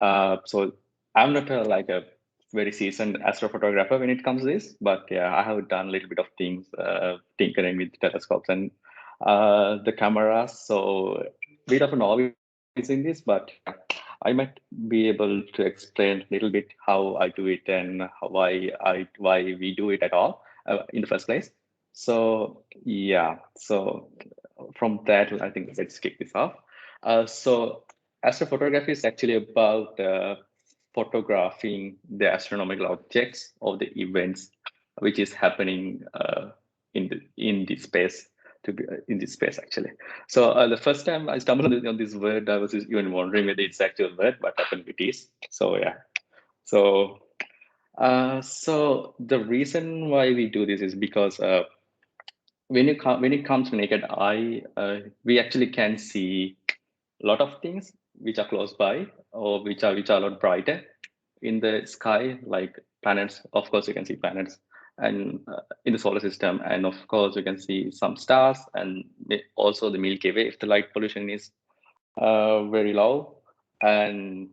So I'm not like a very seasoned astrophotographer when it comes to this, but yeah, I have done a little bit of things, tinkering with telescopes and the cameras. So bit of a novice in this, but yeah, I might be able to explain a little bit how I do it and why we do it at all in the first place. So yeah, so from that, I think let's kick this off. So astrophotography is actually about photographing the astronomical objects or the events which is happening in the space to be in this space actually. So the first time I stumbled on this word, I was even wondering whether it's actual word, but apparently it is. So yeah. So so the reason why we do this is because when it comes to naked eye, we actually can see a lot of things which are close by or which are a lot brighter in the sky, like planets. Of course, you can see planets and in the solar system, and of course, you can see some stars and also the Milky Way if the light pollution is very low, and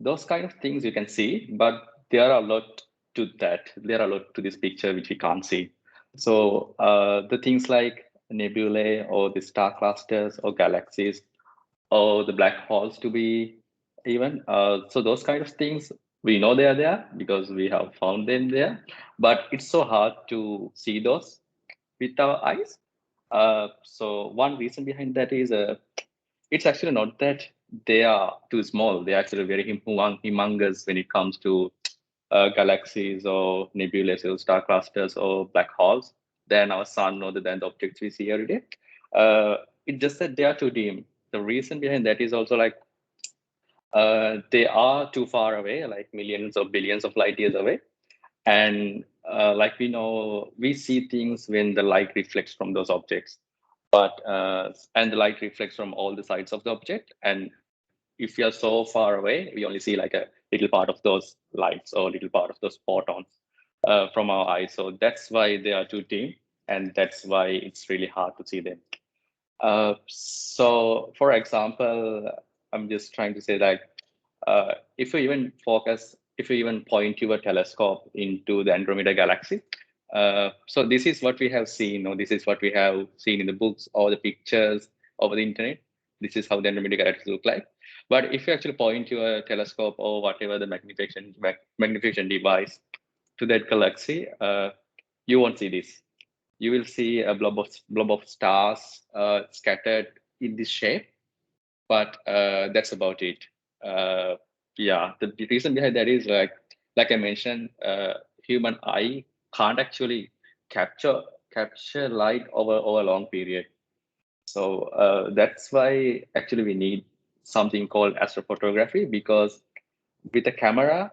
those kind of things you can see. But there are a lot to that. There are a lot to this picture which we can't see. So the things like nebulae or the star clusters or galaxies or the black holes to be even. So those kind of things we know they are there because we have found them there, but it's so hard to see those with our eyes. So one reason behind that is it's actually not that they are too small. They're actually very humongous when it comes to galaxies or nebulae or star clusters or black holes than our sun or than the objects we see every day. It's just that they are too dim. The reason behind that is also like they are too far away, like millions or billions of light years away. And like we know, we see things when the light reflects from those objects, but and the light reflects from all the sides of the object. And if we are so far away, we only see like a little part of those lights or little part of those photons from our eyes. So that's why they are too dim, and that's why it's really hard to see them. So, for example, I'm just trying to say that if you even point your telescope into the Andromeda galaxy, so this is what we have seen, or this is what we have seen in the books or the pictures over the internet. This is how the Andromeda galaxy look like. But if you actually point your telescope or whatever the magnification device to that galaxy, you won't see this. You will see a blob of stars scattered in this shape, but that's about it. Uh, yeah, the reason behind that is like I mentioned, human eye can't actually capture capture light over a long period. So that's why actually we need something called astrophotography, because with a camera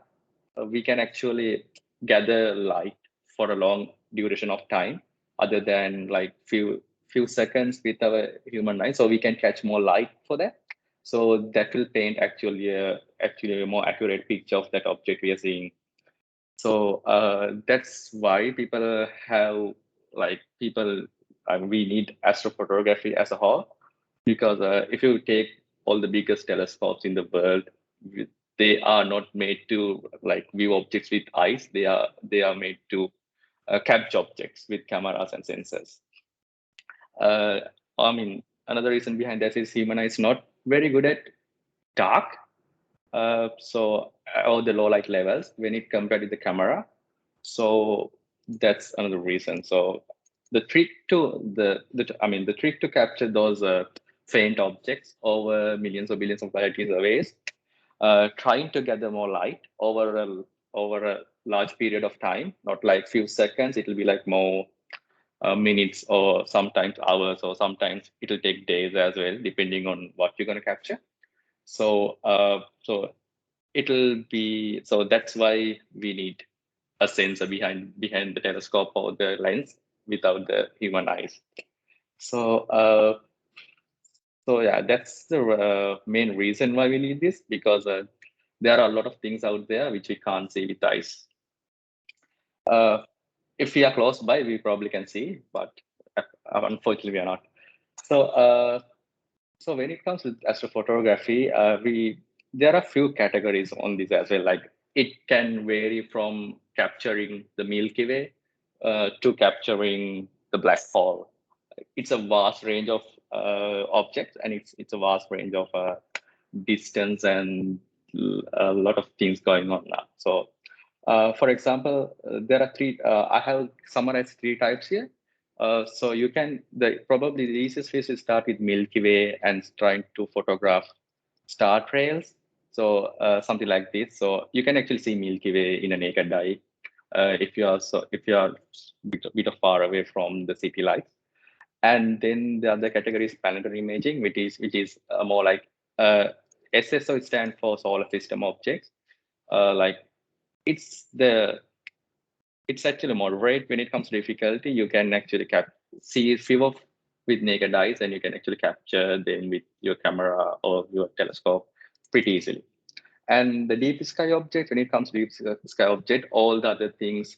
we can actually gather light for a long duration of time other than like few seconds with our human eye, so we can catch more light for that. So that will paint actually a more accurate picture of that object we are seeing. So that's why people have like people we need astrophotography as a whole, because if you take all the biggest telescopes in the world, they are not made to like view objects with eyes. They are made to capture objects with cameras and sensors. uh, I mean, another reason behind that is human eye is not very good at dark, so or the low light levels when it compared with the camera. So that's another reason. So the trick to the trick to capture those faint objects over millions or billions of light years away is trying to gather more light over a large period of time, not like few seconds. It will be like more minutes or sometimes hours, or sometimes it'll take days as well, depending on what you're going to capture. So it'll be so that's why we need a sensor behind the telescope or the lens without the human eyes. So so yeah, that's the main reason why we need this, because there are a lot of things out there which we can't see with eyes. Uh, if we are close by, we probably can see, but unfortunately we are not. So so when it comes to astrophotography, we there are a few categories on this as well. Like it can vary from capturing the Milky Way to capturing the black hole. It's a vast range of objects, and it's a vast range of distance and a lot of things going on now. So, for example, there are three. I have summarized three types here. So you can probably the easiest way is to start with Milky Way and trying to photograph star trails. So something like this. So you can actually see Milky Way in a naked eye if you are bit of far away from the city lights. And then the other category is planetary imaging, which is more like SSO stands for solar system objects. Like it's the it's actually moderate when it comes to difficulty. You can actually see few of with naked eyes, and you can actually capture them with your camera or your telescope pretty easily. And the deep sky object, when it comes to deep sky object, all the other things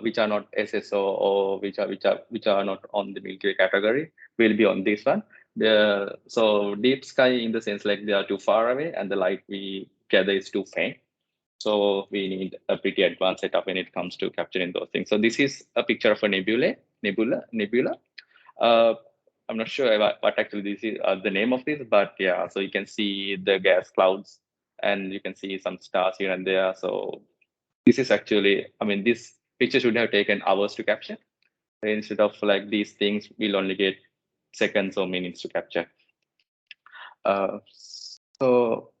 which are not SSO or which are not on the Milky Way category will be on this one. So deep sky in the sense like they are too far away and the light we gather is too faint. So we need a pretty advanced setup when it comes to capturing those things. So this is a picture of a nebula. Uh, I'm not sure what actually this is the name of this, but yeah. So you can see the gas clouds, and you can see some stars here and there. So this is actually, I mean, this picture should have taken hours to capture. Instead of like these things, we'll only get seconds or minutes to capture. Uh, so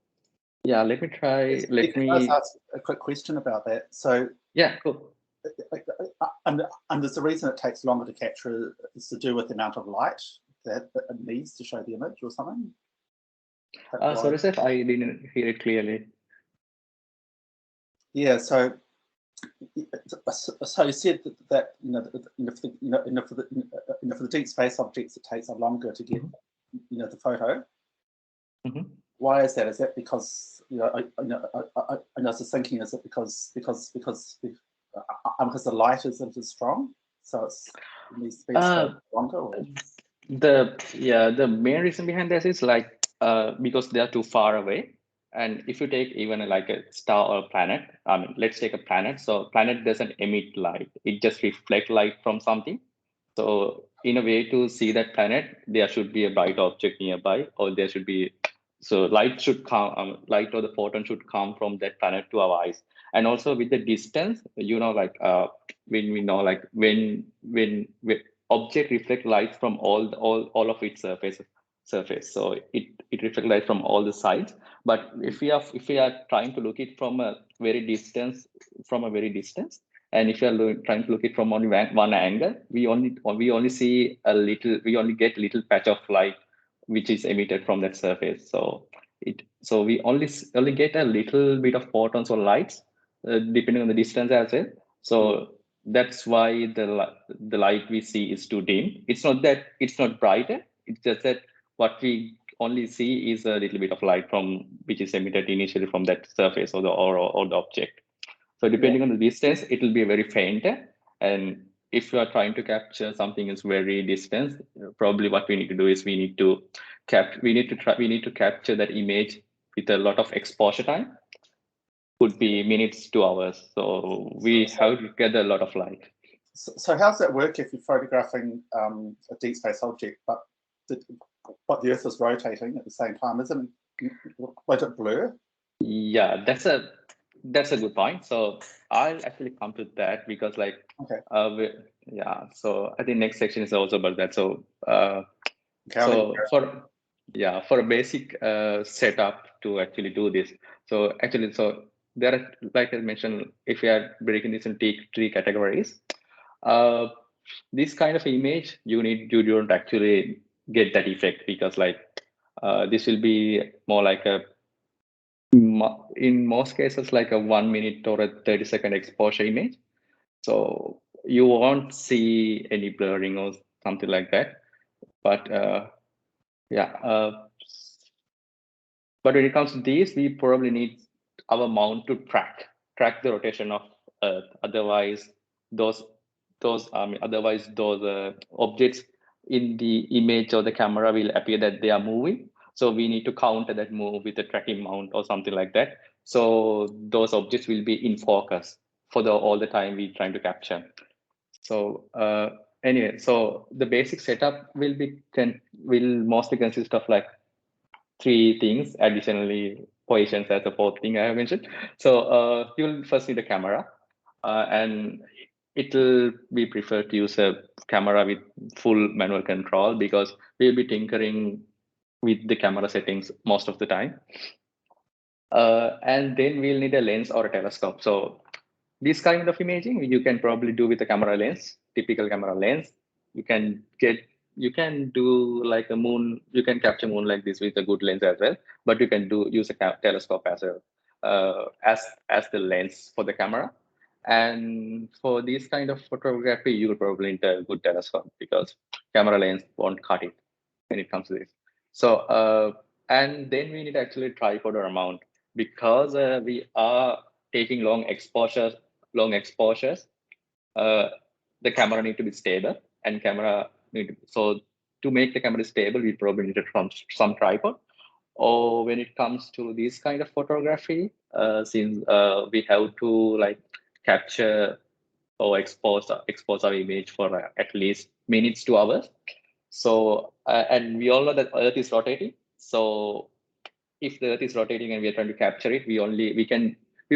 yeah, let me try. Let Can me I just ask a quick question about that? So yeah, cool. And there's a reason it takes longer to capture is to do with the amount of light that it needs to show the image or something? Sorry, Seth, I didn't hear it clearly. Yeah, so you said that for the deep space objects it takes longer to get the photo. Mm-hmm. Why is that? Is that because I was just thinking, is it because the light isn't as strong, so it needs to be longer? Or? The main reason behind this is like because they are too far away. And if you take even like a star or a planet, I mean, let's take a planet. So planet doesn't emit light; it just reflects light from something. So in a way to see that planet, there should be a bright object nearby, or there should be so light should come, light or the photon should come from that planet to our eyes. And also with the distance, like when we know like when object reflect light from all of its surface. So it reflects light from all the sides. But if we are trying to look it from a very distance, and if you are trying to look it from only one angle, we only see a little, we only get a little patch of light which is emitted from that surface. So we only get a little bit of photons or lights depending on the distance as well. So that's why the light we see is too dim. It's not that it's not brighter. It's just that what we only see is a little bit of light from which is emitted initially from that surface or the object. So depending on the distance, it will be very faint. And if you are trying to capture something is very distant, probably what we need to do is we need to capture that image with a lot of exposure time. Could be minutes to hours. So we have to get a lot of light. So how does that work if you're photographing a deep space object, but the Earth is rotating at the same time? Won't it blur? Yeah, that's a good point. So I'll actually come to that because like so I think next section is also about that. So for a basic setup to actually do this. So there are, like I mentioned, if we are breaking this into three categories, this kind of image you don't actually get that effect because like this will be more like in most cases like a 1 minute or a 30-second exposure image. So you won't see any blurring or something like that. But but when it comes to these, we probably need our mount to track the rotation of Earth. Otherwise, those objects in the image or the camera will appear that they are moving. So we need to counter that move with a tracking mount or something like that. So those objects will be in focus for the all the time we're trying to capture. So anyway, so the basic setup will mostly consist of like three things. Additionally, positions as a fourth thing I have mentioned. So you'll first need a camera, and it will be preferred to use a camera with full manual control because we'll be tinkering with the camera settings most of the time. And then we'll need a lens or a telescope. So this kind of imaging you can probably do with a camera lens, typical camera lens. You can get, you can do like a moon, you can capture moon like this with a good lens as well, but you can do use a telescope as a as the lens for the camera. And for this kind of photography, you will probably need a good telescope because camera lens won't cut it when it comes to this. So and then we need actually tripod or a mount because we are taking long exposures, uh, the camera need to be stable and camera need to, so to make the camera stable, we probably need some tripod. Or when it comes to this kind of photography, since we have to like capture or expose our image for at least minutes to hours. So and we all know that Earth is rotating. So if the Earth is rotating and we are trying to capture it, we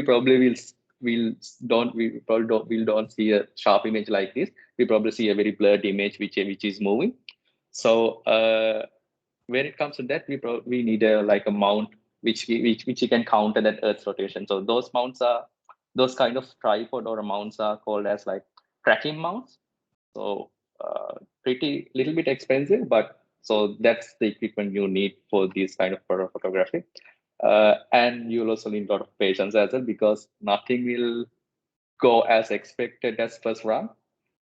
probably will don't see a sharp image like this. We probably see a very blurred image which is moving. So when it comes to that, we need a like a mount which you can counter that Earth's rotation. So those kind of tripod or mounts are called as like tracking mounts. So pretty little bit expensive, but so that's the equipment you need for this kind of photography. And you'll also need a lot of patience as well because nothing will go as expected as first run.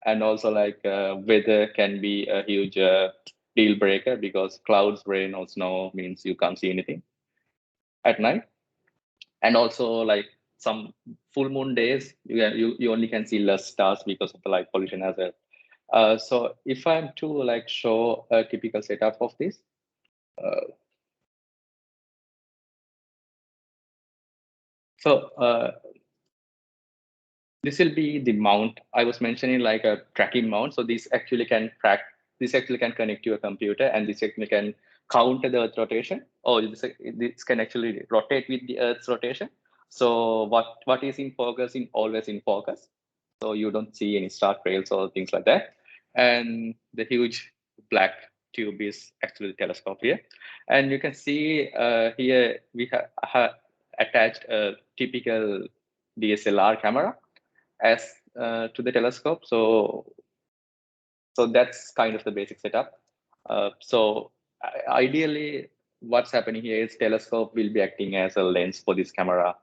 And also like weather can be a huge deal breaker because clouds, rain, or snow means you can't see anything at night. And also like some full moon days, you only can see less stars because of the light pollution as well. So if I'm to like show a typical setup of this, uh, so this will be the mount I was mentioning, like a tracking mount. So this actually can connect to a computer, and this actually can counter the Earth rotation, or this can actually rotate with the Earth's rotation. So what is in focus in always in focus. So you don't see any star trails or things like that. And the huge black tube is actually the telescope here. And you can see here we have attached a typical DSLR camera as to the telescope. So that's kind of the basic setup. So ideally, what's happening here is telescope will be acting as a lens for this camera.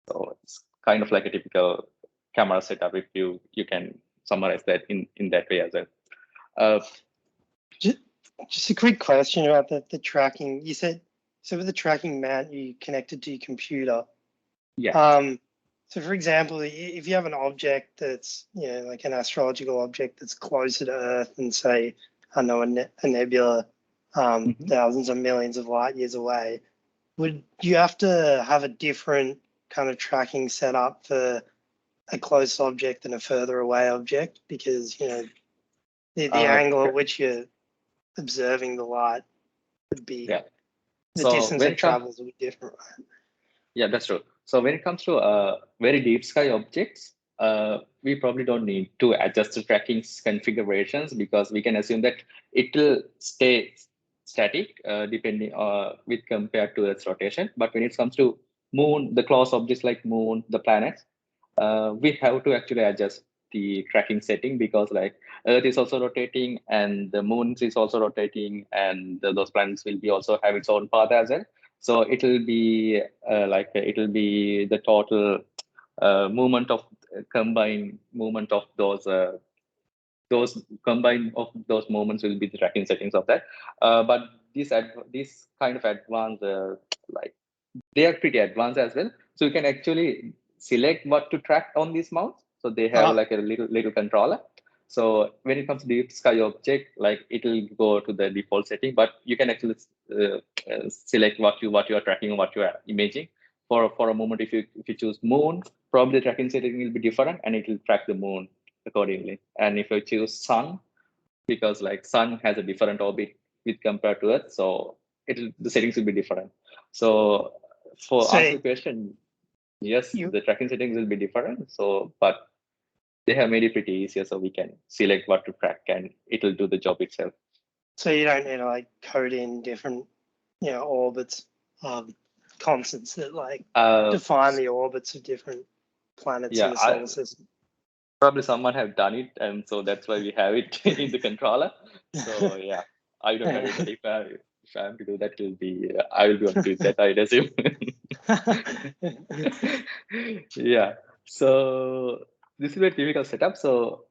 So it's kind of like a typical camera setup if you can summarize that in that way as well. Uh, Just, just a quick question about the tracking. You said, so with the tracking mount, you connected to your computer. yeah. So for example, if you have an object that's, you know, like an astrological object that's closer to Earth than say, I don't know, a nebula, thousands of millions of light years away, would you have to have a different kind of tracking setup for a close object and a further away object? Because, you know, the angle at which you're observing the light would be, the distance it travels would be different, right? Yeah, that's true. So when it comes to very deep sky objects, we probably don't need to adjust the tracking configurations because we can assume that it will stay static depending with compared to Earth's rotation. But when it comes to moon, the close objects like moon, the planets, we have to actually adjust the tracking setting because like Earth is also rotating and the moon is also rotating and those planets will be also have its own path as well. So it'll be it'll be the total movement of combined movement of those combined of those moments will be the tracking settings of that. But this kind of advanced like they are pretty advanced as well. So you can actually select what to track on these mounts. So they have like a little controller. So when it comes to deep sky object, like it will go to the default setting, but you can actually select what you are tracking, what you are imaging. For a moment, if you choose moon, probably the tracking setting will be different, and it will track the moon accordingly. And if you choose sun, because like sun has a different orbit with compared to Earth, so the settings will be different. So for So answer the question, yes, you the tracking settings will be different. So, but they have made it pretty easier, so we can select what to track, and it will do the job itself. so you don't need to like code in different, orbits, constants that like define the orbits of different planets in Yeah, the solar system. probably someone have done it, and so that's why we have it in the controller. So yeah, I don't know that if I am to do that, I will be able to do that, I assume. Yeah. So this is a typical setup. So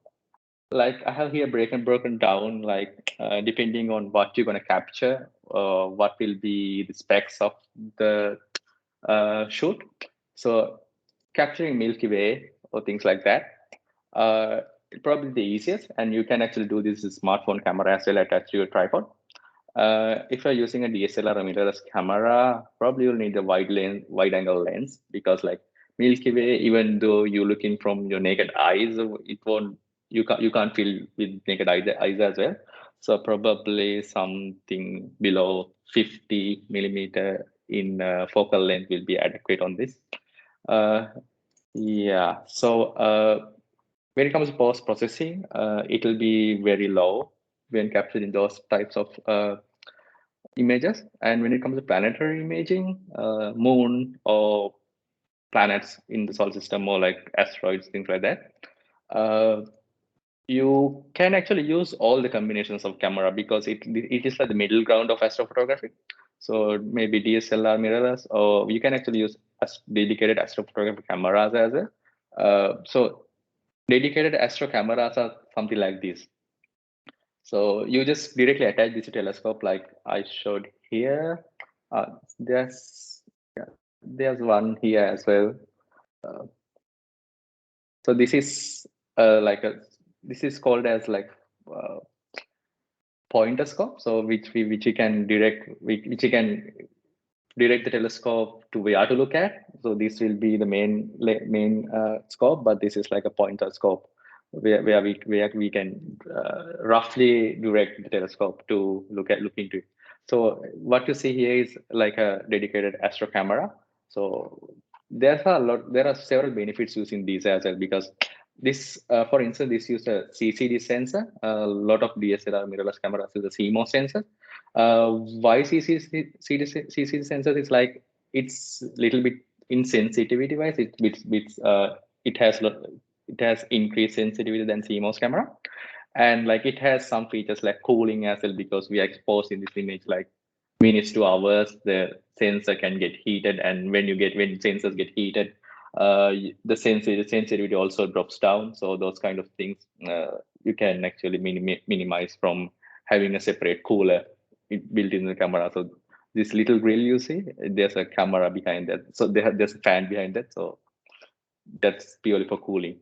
like I have here broken down, like depending on what you're going to capture, what will be the specs of the shoot. So capturing Milky Way or things like that, probably the easiest, and you can actually do this with smartphone camera as well attached to your tripod. If you're using a DSLR or mirrorless camera, probably you'll need a wide angle lens, because like Milky Way, even though you're looking from your naked eyes, it won't you can't feel with naked eyes as well. So probably something below 50 millimeter in focal length will be adequate on this. Yeah. So when it comes to post processing, it will be very low when capturing those types of images. And when it comes to planetary imaging, moon or planets in the solar system, more like asteroids, things like that, you can actually use all the combinations of camera, because it is like the middle ground of astrophotography. So maybe DSLR mirrorless, or you can actually use dedicated astrophotography cameras as well. So dedicated astro cameras are something like this. So you just directly attach this to telescope, like I showed here. Uh, there's yeah, there's one here as well. Uh, so this is this is called as like uh, pointer scope. So which you can which you can direct the telescope to where to look at. So this will be the main scope, but this is like a pointer scope where we can roughly direct the telescope to look into it. So what you see here is like a dedicated astro camera. So there are several benefits using these as well, because this, for instance, this uses a CCD sensor. A lot of DSLR mirrorless cameras use a CMOS sensor. Why CCD sensor is like it's little bit in sensitivity wise. It has increased sensitivity than CMOS camera, and like it has some features like cooling as well, because we are exposed in this image like minutes to hours. The sensor can get heated, and when sensors get heated, the sensitivity also drops down. So those kind of things you can actually minimize from having a separate cooler built in the camera. So this little grill you see, there's a camera behind that. So there's a fan behind that. So that's purely for cooling.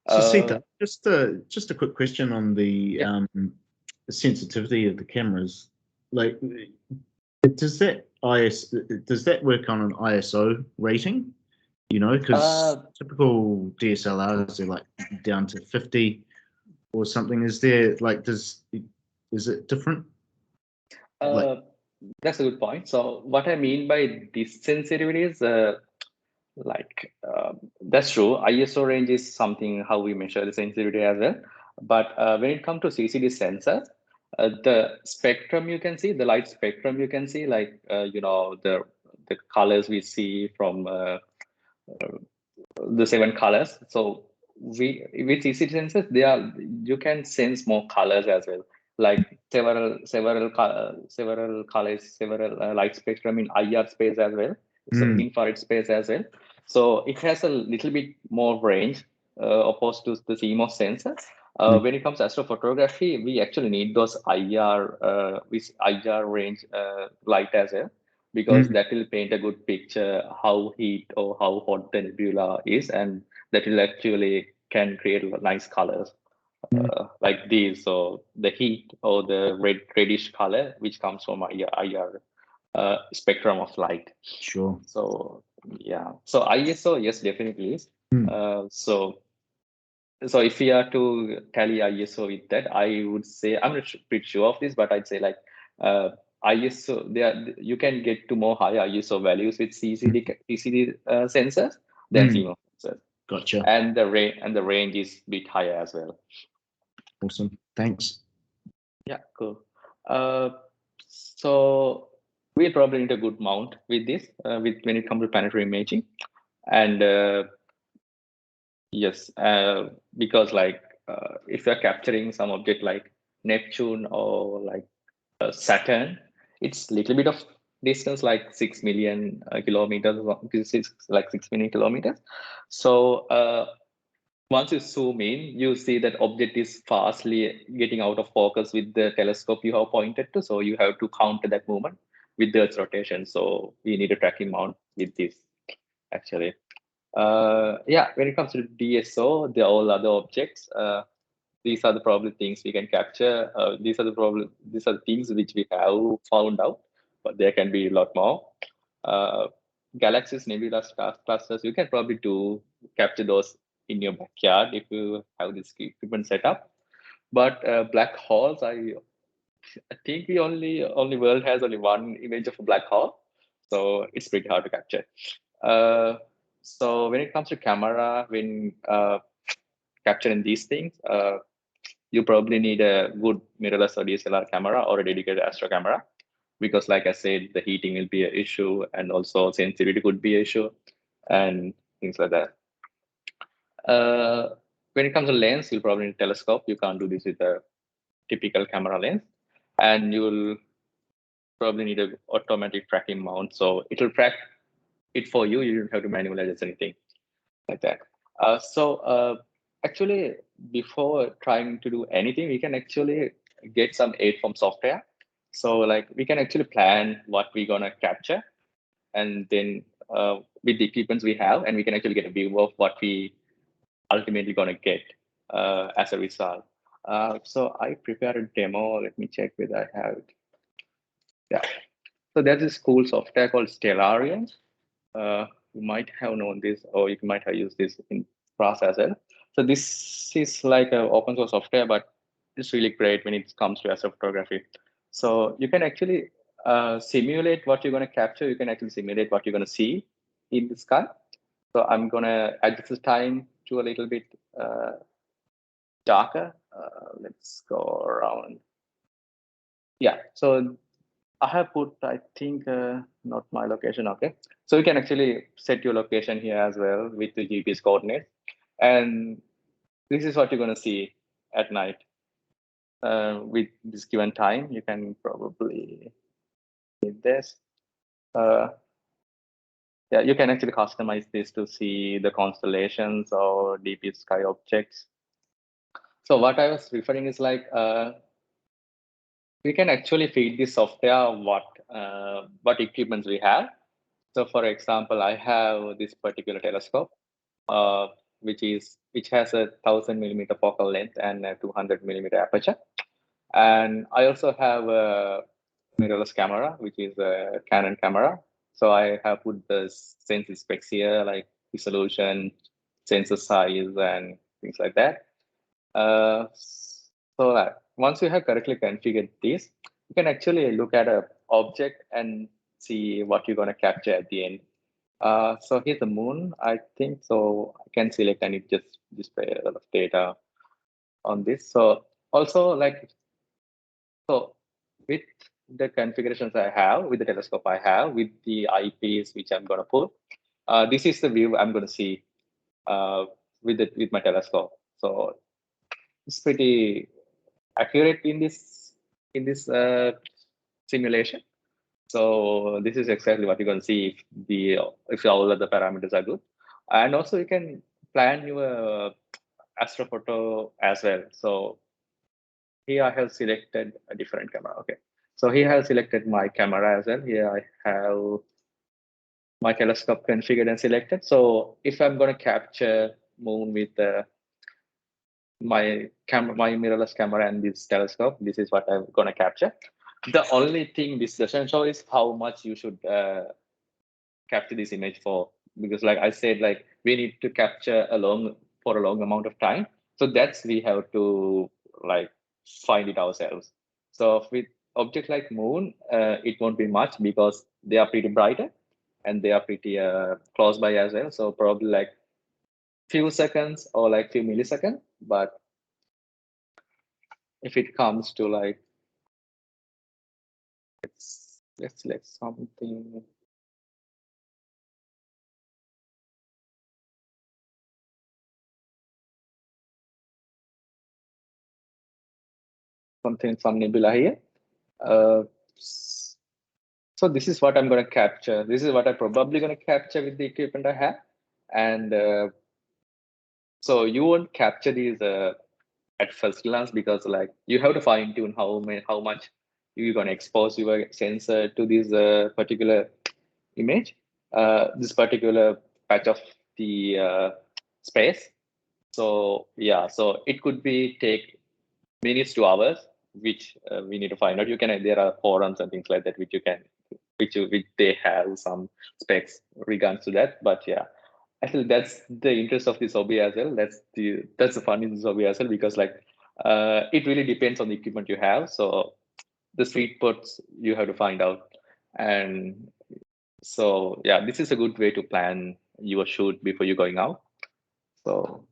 So Sita, just a quick question on the Yeah. sensitivity of the cameras. Like, does that work on an ISO rating? You know, because typical DSLRs are like down to 50 or something. Is it different? That's a good point. So what I mean by this sensitivity is that's true. ISO range is something how we measure the sensitivity as well. But when it comes to CCD sensors, the spectrum you can see, the light spectrum you can see, like the colors we see from the 7 colors. So with CCD sensors, you can sense more colors as well, like several colors, several light spectrum in IR space as well, so infrared space as well. So it has a little bit more range opposed to the CMOS sensor. When it comes to astrophotography, we actually need those IR range light as well, because that will paint a good picture how heat or how hot the nebula is, and that will actually can create nice colors. like these. So the heat or the reddish color, which comes from IR spectrum of light. Sure. So yeah, so ISO, yes, definitely is. So if we are to tally ISO with that, I would say, I'm not pretty sure of this, but I'd say like ISO, you can get to more high ISO values with CCD sensors than CMOS sensors. Gotcha. And the range is a bit higher as well. Awesome. Thanks. Yeah, cool. So we probably need a good mount with this, when it comes to planetary imaging, and yes, because like if you're capturing some object like Neptune or like Saturn, it's a little bit of distance, like 6 million kilometers. This is like 6 million kilometers. So once you zoom in, you see that object is fastly getting out of focus with the telescope you have pointed to. So you have to counter that movement with the Earth's rotation. So we need a tracking mount with this, actually. Yeah, when it comes to DSO, the all other objects, these are the probably things we can capture. These are the things which we have found out, but there can be a lot more. Galaxies, nebula, star clusters, you can probably capture those in your backyard if you have this equipment set up. But black holes, I think we only world has only one image of a black hole, so it's pretty hard to capture. So when it comes to camera, when capturing these things, you probably need a good mirrorless or DSLR camera or a dedicated astro camera, because like I said, the heating will be an issue, and also sensitivity could be an issue, and things like that. When it comes to lens, you'll probably need a telescope. You can't do this with a typical camera lens, and you'll probably need an automatic tracking mount. So it'll track it for you. You don't have to manually adjust anything like that. Actually, before trying to do anything, we can actually get some aid from software. So like we can actually plan what we're gonna capture, and then with the equipments we have, and we can actually get a view of what we ultimately gonna get as a result. So I prepared a demo. Let me check whether I have it. Yeah. So there's this cool software called Stellarium. You might have known this, or you might have used this in class as well. So this is like an open source software, but it's really great when it comes to astrophotography. So you can actually simulate what you're going to capture. You can actually simulate what you're going to see in the sky. So I'm going to adjust the time to a little bit darker. Let's go around. Yeah, so I have put, I think, not my location. Okay. So you can actually set your location here as well with the GPS coordinates. And this is what you're going to see at night. With this given time, you can probably see this. Yeah, you can actually customize this to see the constellations or deep sky objects. So what I was referring is like, we can actually feed this software what equipments we have. So for example, I have this particular telescope, which has a 1,000 mm focal length and a 200 mm aperture. And I also have a mirrorless camera, which is a Canon camera. So I have put the sensor specs here, like resolution, sensor size, and things like that. So once you have correctly configured this, you can actually look at an object and see what you're going to capture at the end. So here's the moon, I think. So I can select and it just display a lot of data on this. So also so with the configurations I have, with the telescope I have, with the eyepiece which I'm going to put, this is the view I'm going to see with my telescope. So it's pretty accurate in this simulation. So this is exactly what you're going to see if all of the parameters are good. And also you can plan your astrophoto as well. So here I have selected a different camera. Okay. So here I have selected my camera as well. Here I have my telescope configured and selected. So if I'm going to capture moon with my mirrorless camera and this telescope, this is what I'm gonna capture. The only thing this doesn't show is how much you should capture this image for, because like I said, like we need to capture for a long amount of time. So that's we have to like find it ourselves. So with objects like moon, it won't be much because they are pretty brighter and they are pretty close by as well. So probably like few seconds or like few milliseconds. But if it comes to like, let's select something. Some nebula here. So this is what I'm going to capture. This is what I'm probably going to capture with the equipment I have. And so you won't capture these at first glance, because like you have to fine tune how much you're going to expose your sensor to this particular image, this particular patch of the space. So yeah, so it could be take minutes to hours, which we need to find out. There are forums and things like that which which they have some specs regards to that. But yeah, I feel that's the interest of this hobby as well. That's the fun in this hobby as well, because like it really depends on the equipment you have. So the sweet spots you have to find out. And so yeah, this is a good way to plan your shoot before you're going out. So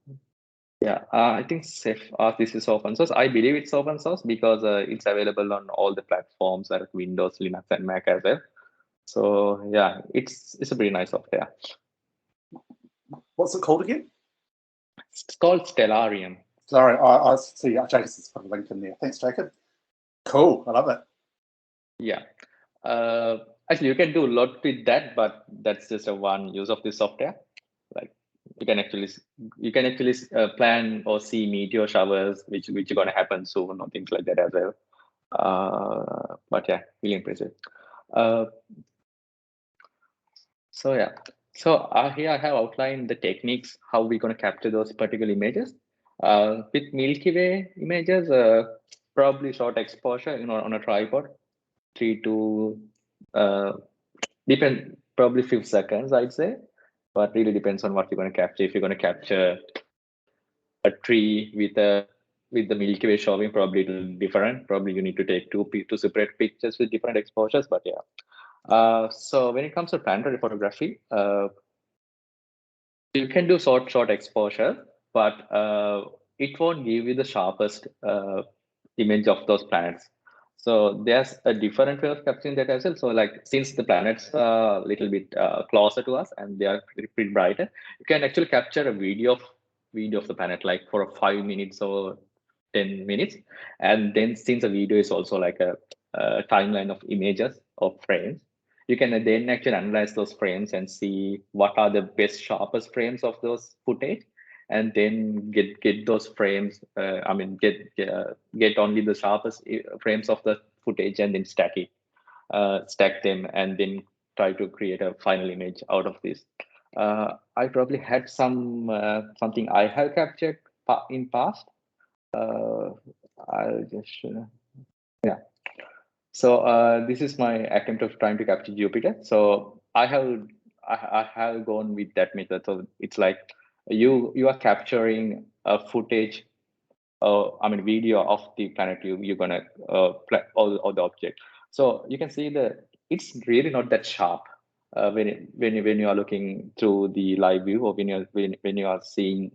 yeah, I think this is open source. I believe it's open source because it's available on all the platforms like Windows, Linux, and Mac as well. So yeah, it's a pretty nice software. What's it called again? It's called Stellarium. Sorry, I see. Jacob's put a link in there. Thanks, Jacob. Cool, I love it. Yeah, actually, you can do a lot with that, but that's just a one use of this software. Like you can actually plan or see meteor showers, which are going to happen soon, or things like that as well. But yeah, really impressive. So yeah, so here I have outlined the techniques how we're going to capture those particular images. With Milky Way images, probably short exposure, on a tripod, 3 to probably few seconds, I'd say, but really depends on what you're going to capture. If you're going to capture a tree with the Milky Way showing, probably it'll be different. Probably you need to take two separate pictures with different exposures. But yeah, so when it comes to planetary photography, you can do short exposure, but it won't give you the sharpest image of those planets. So there's a different way of capturing that as well. So like since the planets are a little bit closer to us and they are pretty brighter, you can actually capture a video of the planet like for 5 minutes or 10 minutes. And then since the video is also like a timeline of images or frames, you can then actually analyze those frames and see what are the best sharpest frames of those footage, and then get those frames. Get only the sharpest frames of the footage and then stack them, and then try to create a final image out of this. I probably had something I have captured in past. I'll just yeah. So this is my attempt of trying to capture Jupiter. So I have gone with that method. So it's like you are capturing a footage, video of the planet you're gonna or the object. So you can see that it's really not that sharp when you are looking through the live view, or when you are seeing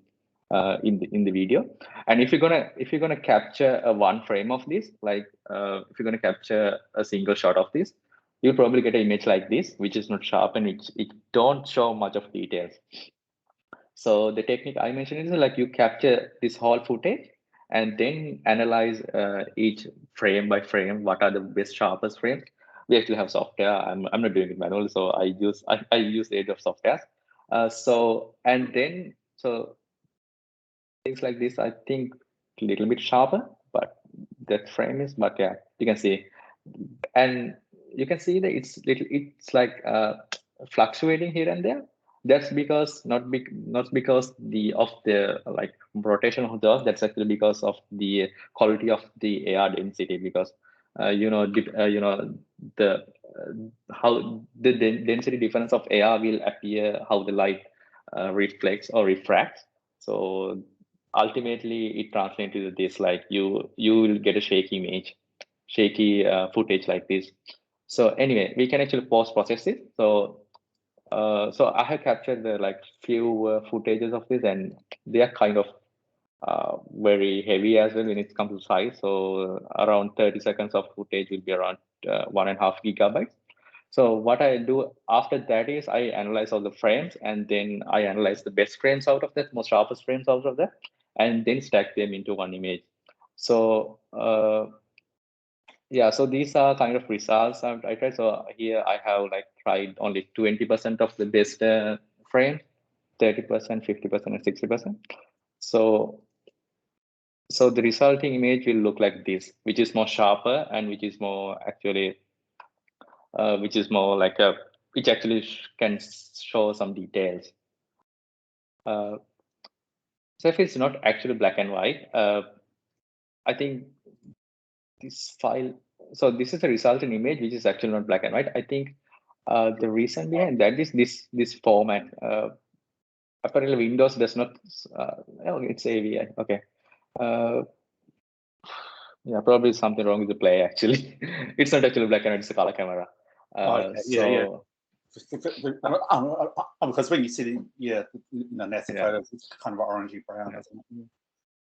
in the video. And if you're gonna capture a one frame of this, like if you're gonna capture a single shot of this, you'll probably get an image like this, which is not sharp and it don't show much of details. So the technique I mentioned is like you capture this whole footage and then analyze each frame by frame. What are the best sharpest frames? We actually have software. I'm not doing it manually, so I use the aid of software. So things like this, I think a little bit sharper, but that frame is. But yeah, you can see, and you can see that it's like fluctuating here and there. That's because not because of the like rotation of the Earth. That's actually because of the quality of the air density. Because the how the density difference of air will appear, how the light reflects or refracts. So ultimately, it translates to this, like you will get a shaky image, shaky footage like this. So anyway, we can actually post process it. So I have captured the like few footages of this, and they are kind of very heavy as well when it comes to size. So around 30 seconds of footage will be around 1.5 gigabytes. So what I do after that is I analyze all the frames, and then I analyze the best frames out of that, most sharpest frames out of that, and then stack them into one image. So yeah, so these are kind of results I tried. So here I have like tried only 20% of the best frame, 30%, 50%, and 60%. So the resulting image will look like this, which is more sharper and which is more actually, which is more like a, which actually can show some details. So if it's not actually black and white, I think this file, so this is the resultant image, which is actually not black and white. I think the reason behind that is this format. Apparently Windows does not, oh, it's AVI, okay. Yeah, probably something wrong with the player actually. It's not actually black and white, it's a color camera. Okay, yeah. Because when you see the NASA photos, it's kind of orangey brown, isn't it?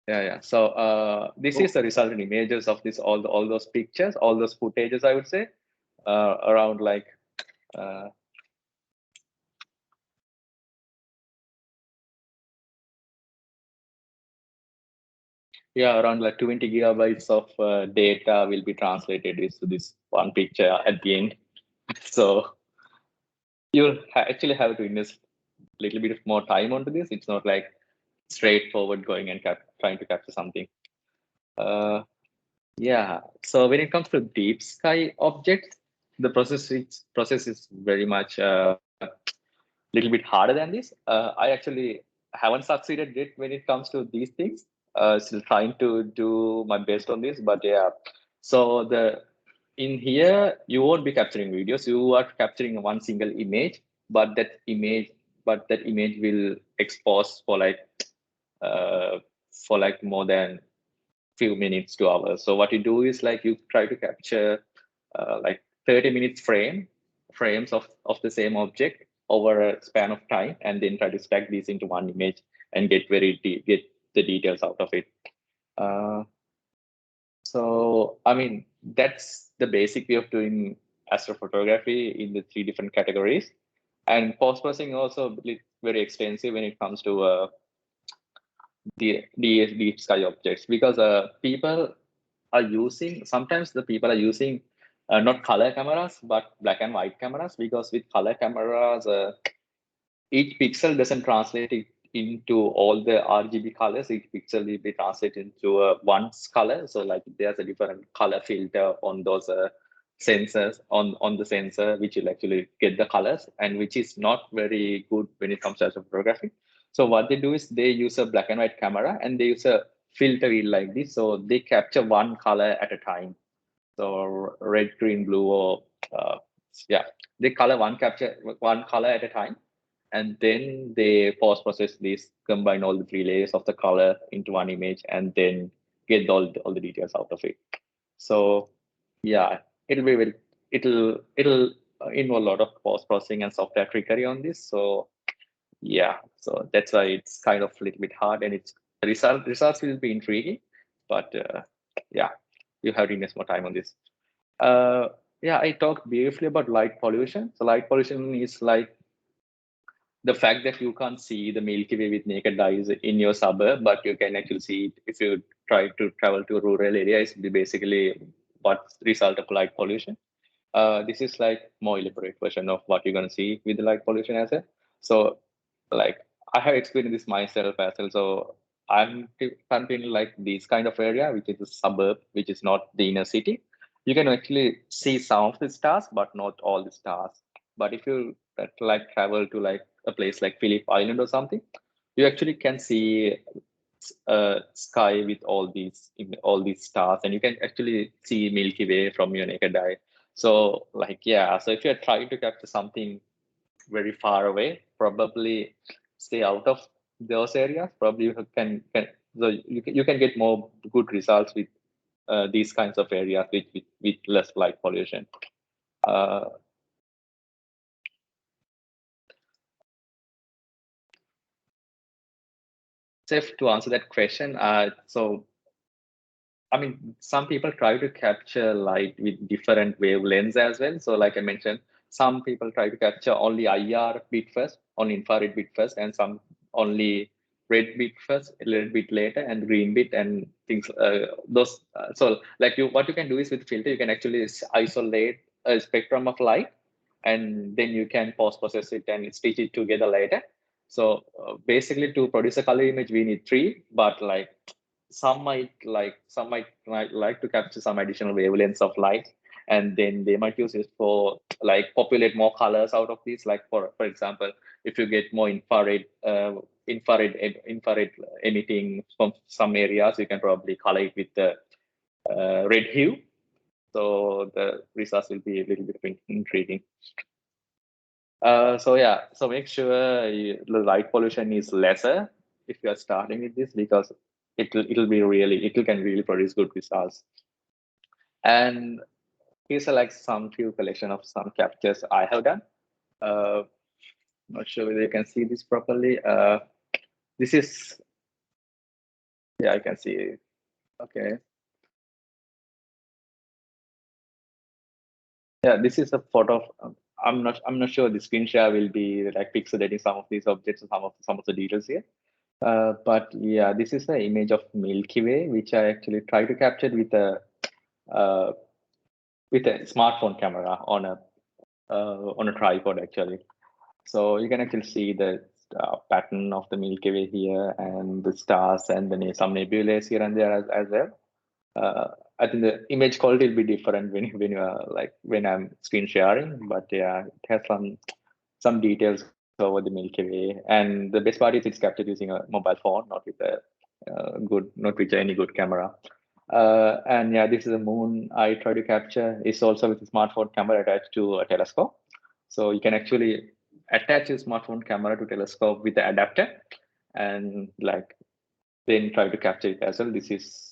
Yeah. So this is the resultant images of this, all those pictures, all those footages, I would say, around like around like 20 gigabytes of data will be translated into this one picture at the end. So you'll actually have to invest a little bit more time onto this. It's not like straightforward going and trying to capture something. Yeah. So when it comes to deep sky objects, the process is very much a little bit harder than this. I actually haven't succeeded yet when it comes to these things. Still trying to do my best on this, but yeah. So in here you won't be capturing videos. You are capturing one single image, but that image will expose for like more than few minutes to hours. So what you do is like you try to capture like 30 minutes frames of the same object over a span of time, and then try to stack these into one image and get get the details out of it. So I mean, that's the basic way of doing astrophotography in the 3 different categories. And post-processing also very extensive when it comes to the deep sky objects, because people are using, sometimes the people are using not color cameras but black and white cameras, because with color cameras each pixel doesn't translate it into all the RGB colors. Each pixel will be translated into one color. So like there's a different color filter on those sensors on the sensor, which will actually get the colors, and which is not very good when it comes to photography. So what they do is they use a black and white camera, and they use a filter wheel like this. So they capture one color at a time. So red, green, blue, or they capture one color at a time, and then they post process this, combine all the 3 layers of the color into one image, and then get all the details out of it. So yeah, it'll involve a lot of post processing and software trickery on this. So yeah, so that's why it's kind of a little bit hard, and it's results will be intriguing, but yeah, you have to invest more time on this. Yeah, I talked briefly about light pollution. So light pollution is like the fact that you can't see the Milky Way with naked eyes in your suburb, but you can actually see it if you try to travel to a rural area. It's basically what's the result of light pollution. This is like more elaborate version of what you're going to see with the light pollution as well. So like I have experienced this myself as well. So I'm currently in like this kind of area, which is a suburb, which is not the inner city. You can actually see some of the stars, but not all the stars. But if you that like travel to like a place like Phillip Island or something, you actually can see sky with all these stars, and you can actually see Milky Way from your naked eye. So like, yeah, so if you're trying to capture something very far away, probably stay out of those areas. Probably you can so you can get more good results with these kinds of areas with less light pollution. Safe to answer that question. So I mean, some people try to capture light with different wavelengths as well. So like I mentioned, some people try to capture only IR bit first, only infrared bit first, and some only red bit first, a little bit later, and green bit and things. Those. So like what you can do is with filter, you can actually isolate a spectrum of light, and then you can post process it and stitch it together later. So basically, to produce a color image, we need three, but like some might like to capture some additional wavelengths of light, and then they might use it for like populate more colors out of these. Like for example, if you get more infrared emitting from some areas, you can probably color it with the red hue. So the results will be a little bit intriguing. So yeah, so make sure the light pollution is lesser if you are starting with this, because it can really produce good results. And here's like some few collection of some captures I have done. Not sure whether you can see this properly. This is, yeah, I can see it. Okay. Yeah, this is a photo of, I'm not sure the screen share will be like pixelating some of these objects, some of the details here. But yeah, this is the image of Milky Way, which I actually try to capture uh, with a smartphone camera on a tripod actually. So you can actually see the pattern of the Milky Way here, and the stars, and then some nebulae here and there as well. I think the image quality will be different when you are like when I'm screen sharing, but yeah, it has some details over the Milky Way. And the best part is it's captured using a mobile phone, not with a not with any good camera. And yeah, this is a moon I try to capture. It's also with a smartphone camera attached to a telescope. So you can actually attach your smartphone camera to telescope with the adapter, and like then try to capture it as well. This is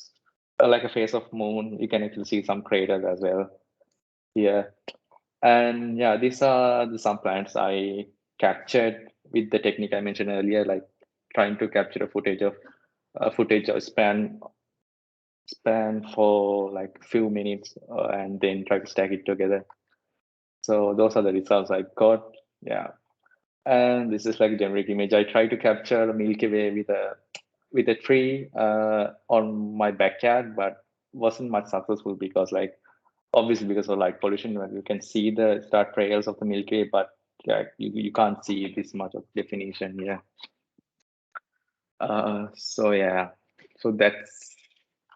like a face of moon. You can actually see some craters as well here. And yeah, these are some plants I captured with the technique I mentioned earlier, like trying to capture a footage of span for like a few minutes, and then try to stack it together. So those are the results I got. Yeah, and this is like a generic image. I try to capture a Milky Way with a tree on my backyard, but wasn't much successful because like obviously because of light pollution, you can see the star trails of the Milky Way, but yeah, you can't see this much of definition. Yeah. So yeah, so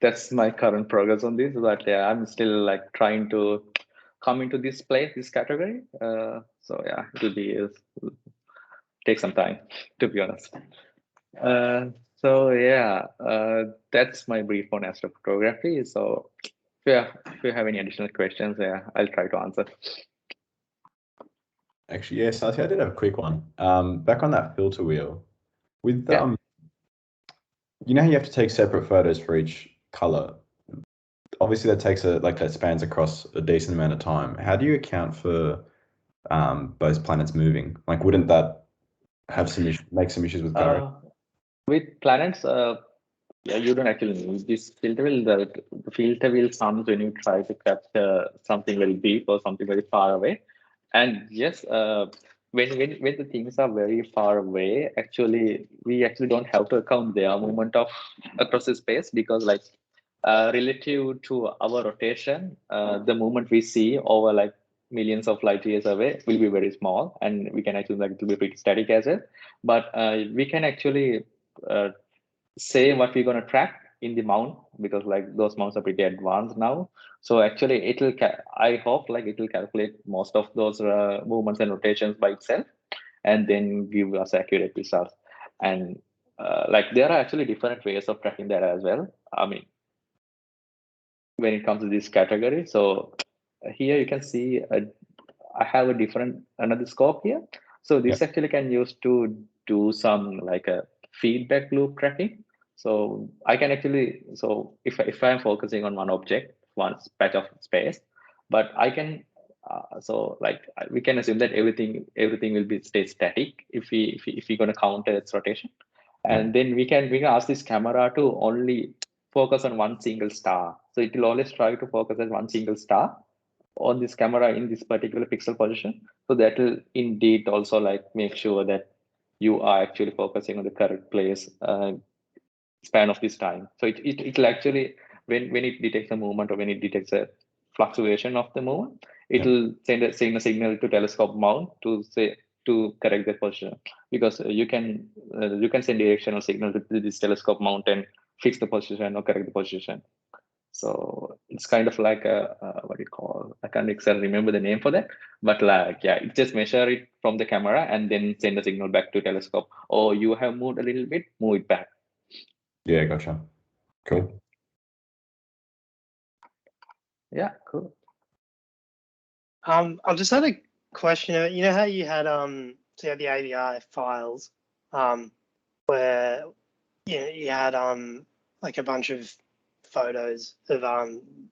that's my current progress on this. But yeah, I'm still like trying to come into this category. So yeah, it'll take some time, to be honest. So yeah, that's my brief on astrophotography. So if you have any additional questions, yeah, I'll try to answer. Actually, yes, I did have a quick one. Back on that filter wheel, with Yeah. you know how you have to take separate photos for each color. Obviously, that spans across a decent amount of time. How do you account for both planets moving? Like, wouldn't that have make some issues with clarity? With planets, yeah, you don't actually need this filter wheel. The filter wheel comes when you try to capture something very deep or something very far away. And yes, when the things are very far away, we actually don't have to account their movement of across the space, because like relative to our rotation, the movement we see over like millions of light years away will be very small, and we can actually like it will be pretty static as well. But we can actually say what we're going to track in the mount, because like those mounts are pretty advanced now. So actually it will, I hope like it will calculate most of those movements and rotations by itself, and then give us accurate results. And like there are actually different ways of tracking that as well. I mean, when it comes to this category, so here you can see I have a different another scope here. So this actually can use to do some like a feedback loop tracking. So I can actually, so if I'm focusing on one object, one patch of space, but I can, so like we can assume that everything will be stay static if we're going to counter its rotation, and then we can ask this camera to only focus on one single star. So it will always try to focus on one single star on this camera in this particular pixel position. So that will indeed also like make sure that you are actually focusing on the correct place span of this time. So it'll actually, when it detects a movement or when it detects a fluctuation of the movement, it'll send a signal to telescope mount to say to correct the position, because you can send directional signal to this telescope mount and fix the position or correct the position. So it's kind of like a what do you call? I can't exactly remember the name for that, but like yeah, it just measure it from the camera and then send the signal back to telescope. Oh, you have moved a little bit, move it back. Yeah, gotcha. Cool. Yeah, cool. I just had a question. You know how you had so you had the AVI files, where you had like a bunch of photos of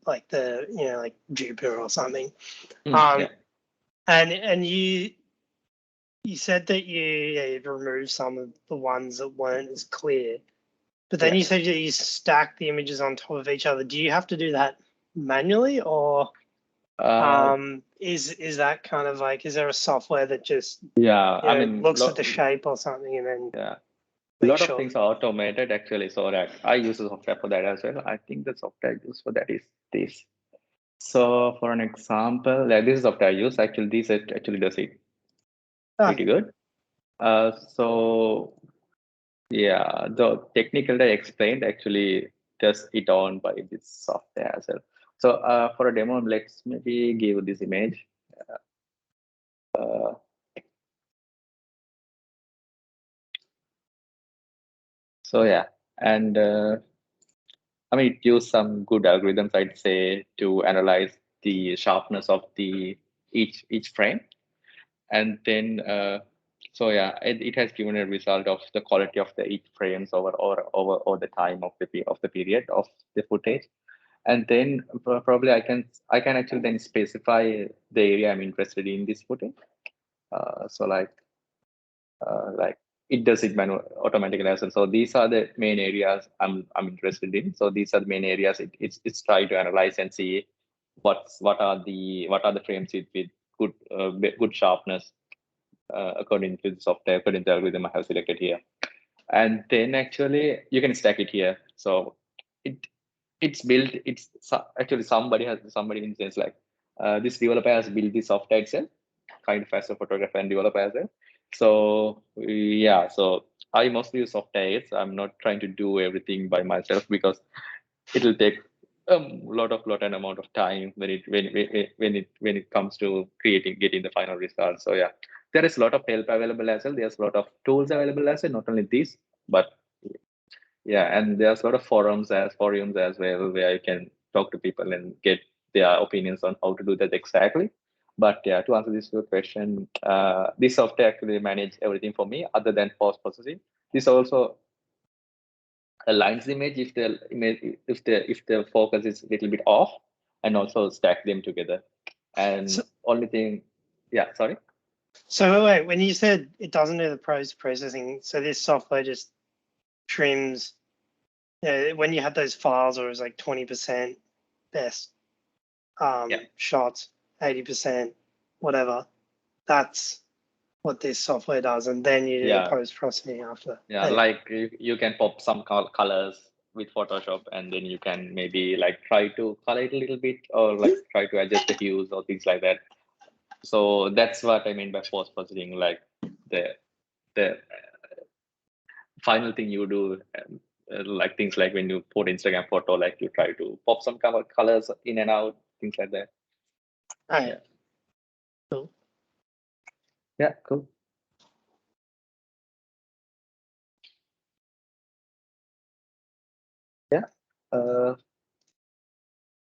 like the like Jupiter or something, Yeah. and you said that you've removed some of the ones that weren't as clear, but then you said that you stack the images on top of each other. Do you have to do that manually, or is that kind of like, is there a software that just I mean looks at the shape or something and then a lot of things are automated actually, so that I use a software for that as well. I think the software I use for that is this. So for an example, like this software I use, actually this actually does it pretty good. So yeah, the technical I explained actually does it on by this software as well. So for a demo, let's maybe give this image. So yeah, and I mean, it used some good algorithms, I'd say, to analyze the sharpness of the each frame, and then so yeah, it has given a result of the quality of the each frames over the time of the period of the footage. And then probably I can actually then specify the area I'm interested in this footage. So like it does it automatically as well. So these are the main areas I'm interested in. So these are the main areas it's trying to analyze and see what are the frames with good sharpness according to the software, according to the algorithm I have selected here. And then actually you can stack it here. So it's built. It's actually somebody in sense like this developer has built this software itself, kind of as a photographer and developer as well. So yeah, so I mostly use software. I'm not trying to do everything by myself because it'll take a lot and amount of time when it comes to getting the final result. So yeah, there is a lot of help available as well. There's a lot of tools available as well, not only these, but yeah, and there's a lot of forums as well where you can talk to people and get their opinions on how to do that exactly. But yeah, to answer this question, this software actually manages everything for me other than post processing. This also aligns the image if the focus is a little bit off, and also stack them together. And only thing, yeah, sorry. So wait, when you said it doesn't do the post processing, so this software just trims. When you had those files, or it was like 20% best shots, 80%, whatever. That's what this software does, and then you do the post processing after. Yeah, like you can pop some colors with Photoshop, and then you can maybe like try to color it a little bit, or like try to adjust the hues or things like that. So that's what I mean by post processing. Like the final thing you do like things like when you put Instagram photo, like you try to pop some colors in and out, things like that. Oh, yeah. Cool. Yeah, cool. Yeah.